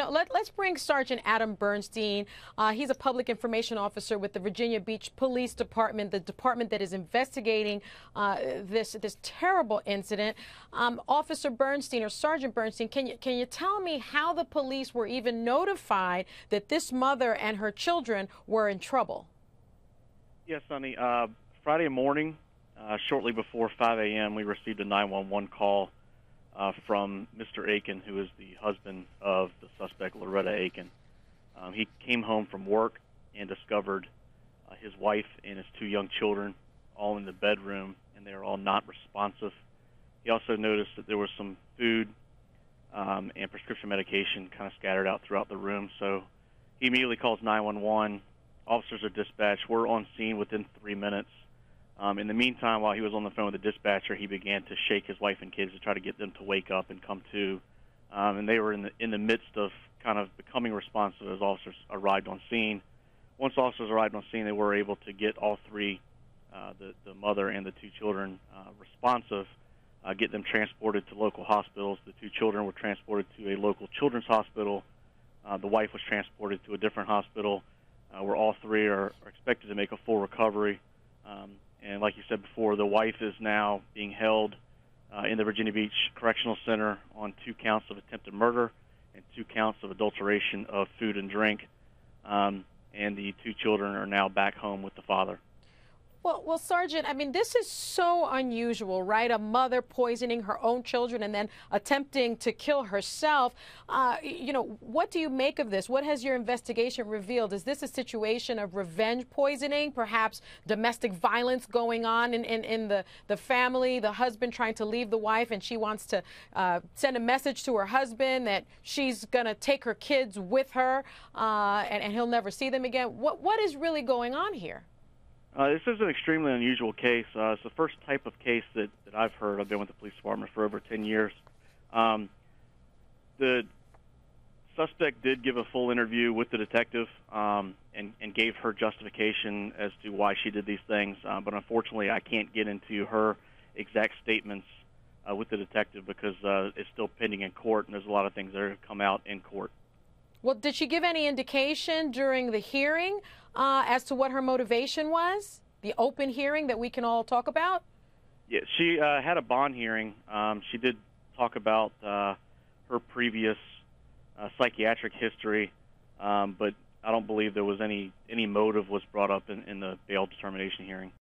let's bring Sergeant Adam Bernstein. He's a public information officer with the Virginia Beach Police Department, the department that is investigating this terrible incident. Officer Bernstein, or Sergeant Bernstein, can you tell me how the police were even notified that this mother and her children were in trouble? Yes, Sonny. Friday morning, shortly before 5 a.m., we received a 911 call from Mr. Aiken, who is the husband of the suspect, Loretta Aiken. He came home from work and discovered his wife and his two young children all in the bedroom, and they were all not responsive. He also noticed that there was some food and prescription medication kind of scattered out throughout the room, so he immediately calls 911. Officers are dispatched. We're on scene within 3 minutes. In the meantime, while he was on the phone with the dispatcher, he began to shake his wife and kids to try to get them to wake up and come to. And they were in the midst of kind of becoming responsive as officers arrived on scene. Once officers arrived on scene, they were able to get all three, the mother and the two children, responsive, get them transported to local hospitals. The two children were transported to a local children's hospital. The wife was transported to a different hospital, where all three are expected to make a full recovery. And like you said before, the wife is now being held in the Virginia Beach Correctional Center on 2 counts of attempted murder and 2 counts of adulteration of food and drink. And the two children are now back home with the father. Well, Sergeant, I mean, this is so unusual, right? A mother poisoning her own children and then attempting to kill herself. What do you make of this? What has your investigation revealed? Is this a situation of revenge poisoning, perhaps domestic violence going on in the family, the husband trying to leave the wife and she wants to send a message to her husband that she's going to take her kids with her and he'll never see them again? What is really going on here? This is an extremely unusual case. It's the first type of case that I've heard. I've been with the police department for over 10 years. The suspect did give a full interview with the detective and gave her justification as to why she did these things. But unfortunately, I can't get into her exact statements with the detective because it's still pending in court, and there's a lot of things that are come out in court. Well, did she give any indication during the hearing as to what her motivation was? The open hearing that we can all talk about? Yeah, she had a bond hearing. She did talk about her previous psychiatric history, but I don't believe there was any motive was brought up in the bail determination hearing.